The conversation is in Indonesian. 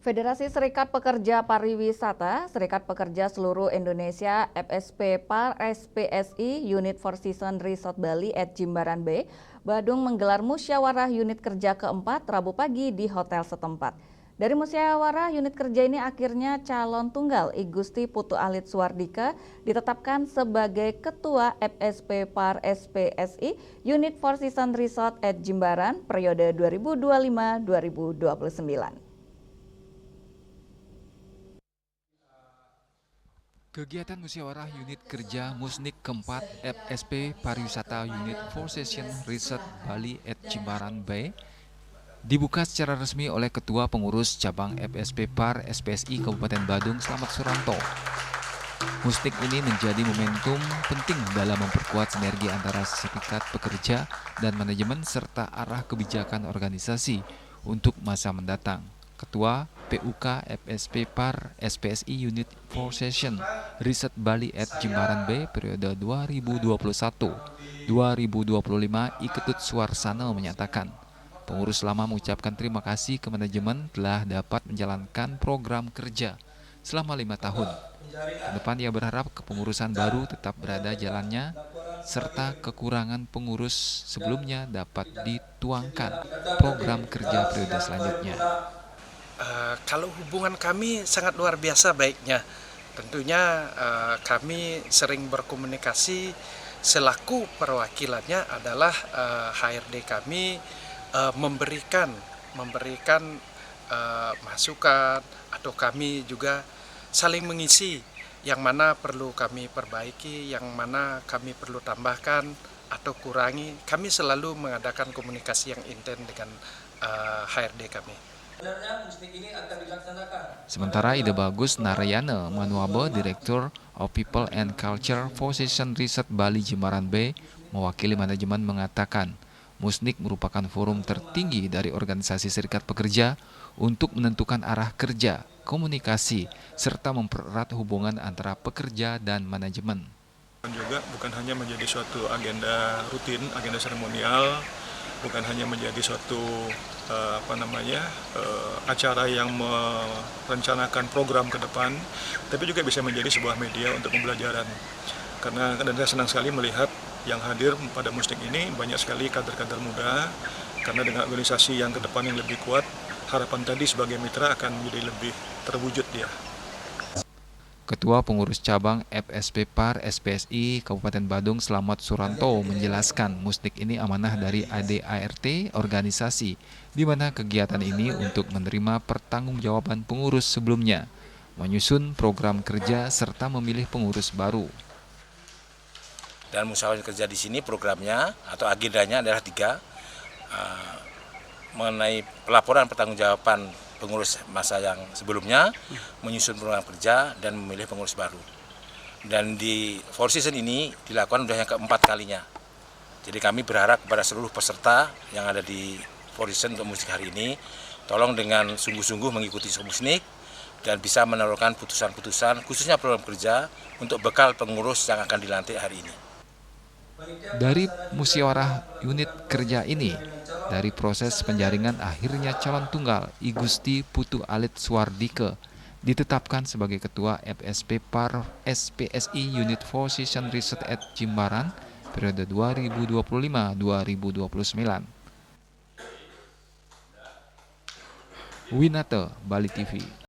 Federasi Serikat Pekerja Pariwisata, Serikat Pekerja Seluruh Indonesia, FSP Par SPSI, Unit Four Seasons Resort Bali at Jimbaran Bay, Badung menggelar musyawarah unit kerja keempat Rabu pagi di hotel setempat. Dari musyawarah unit kerja ini akhirnya calon tunggal I Gusti Putu Alit Suwardike ditetapkan sebagai Ketua FSP Par SPSI, Unit Four Seasons Resort at Jimbaran periode 2025-2029. Kegiatan musyawarah unit kerja Musnik keempat FSP Pariwisata Unit Four Seasons Resort Bali at Jimbaran Bay dibuka secara resmi oleh Ketua Pengurus Cabang FSP Par SPSI Kabupaten Badung Slamet Suranto. Musnik ini menjadi momentum penting dalam memperkuat sinergi antara serikat pekerja dan manajemen serta arah kebijakan organisasi untuk masa mendatang. Ketua PUK FSP Par SPSI Unit Four Seasons Resort Bali at Jimbaran Bay periode 2021-2025 Iketut Suarsana menyatakan, pengurus lama mengucapkan terima kasih ke manajemen telah dapat menjalankan program kerja selama 5 tahun. Kedepan ia berharap kepengurusan baru tetap berada jalannya serta kekurangan pengurus sebelumnya dapat dituangkan program kerja periode selanjutnya. Kalau hubungan kami sangat luar biasa baiknya. Tentunya kami sering berkomunikasi, selaku perwakilannya adalah HRD kami memberikan masukan, atau kami juga saling mengisi yang mana perlu kami perbaiki, yang mana kami perlu tambahkan atau kurangi. Kami selalu mengadakan komunikasi yang intens dengan HRD kami. Sementara Ide Bagus Narayana Manuabe, Direktur of People and Culture Four Seasons Resort Bali Jimbaran Bay, mewakili manajemen mengatakan, Musnik merupakan forum tertinggi dari organisasi serikat pekerja untuk menentukan arah kerja, komunikasi, serta mempererat hubungan antara pekerja dan manajemen. Juga bukan hanya menjadi suatu agenda rutin, agenda seremonial, bukan hanya menjadi suatu acara yang merencanakan program ke depan, tapi juga bisa menjadi sebuah media untuk pembelajaran. Karena saya senang sekali melihat yang hadir pada Musnik ini banyak sekali kader-kader muda, karena dengan organisasi yang ke depan yang lebih kuat, harapan tadi sebagai mitra akan menjadi lebih terwujud dia. Ketua Pengurus Cabang FSP Par SPSI Kabupaten Badung Slamet Suranto menjelaskan Musnik ini amanah dari ADART organisasi, di mana kegiatan ini untuk menerima pertanggungjawaban pengurus sebelumnya, menyusun program kerja serta memilih pengurus baru. Dan musyawarah kerja di sini programnya atau agendanya adalah 3, mengenai pelaporan pertanggungjawaban pengurus masa yang sebelumnya, menyusun program kerja dan memilih pengurus baru. Dan di Four Seasons ini dilakukan sudah yang keempat kalinya. Jadi kami berharap kepada seluruh peserta yang ada di Four Seasons untuk Musnik hari ini, tolong dengan sungguh-sungguh mengikuti Musnik dan bisa menelurkan putusan-putusan khususnya program kerja untuk bekal pengurus yang akan dilantik hari ini. Dari musyawarah unit kerja ini, dari proses penjaringan akhirnya calon tunggal I Gusti Putu Alit Suwardike ditetapkan sebagai Ketua FSP Par SPSI Unit Four Seasons Resort at Jimbaran periode 2025-2029. Winata, Bali TV.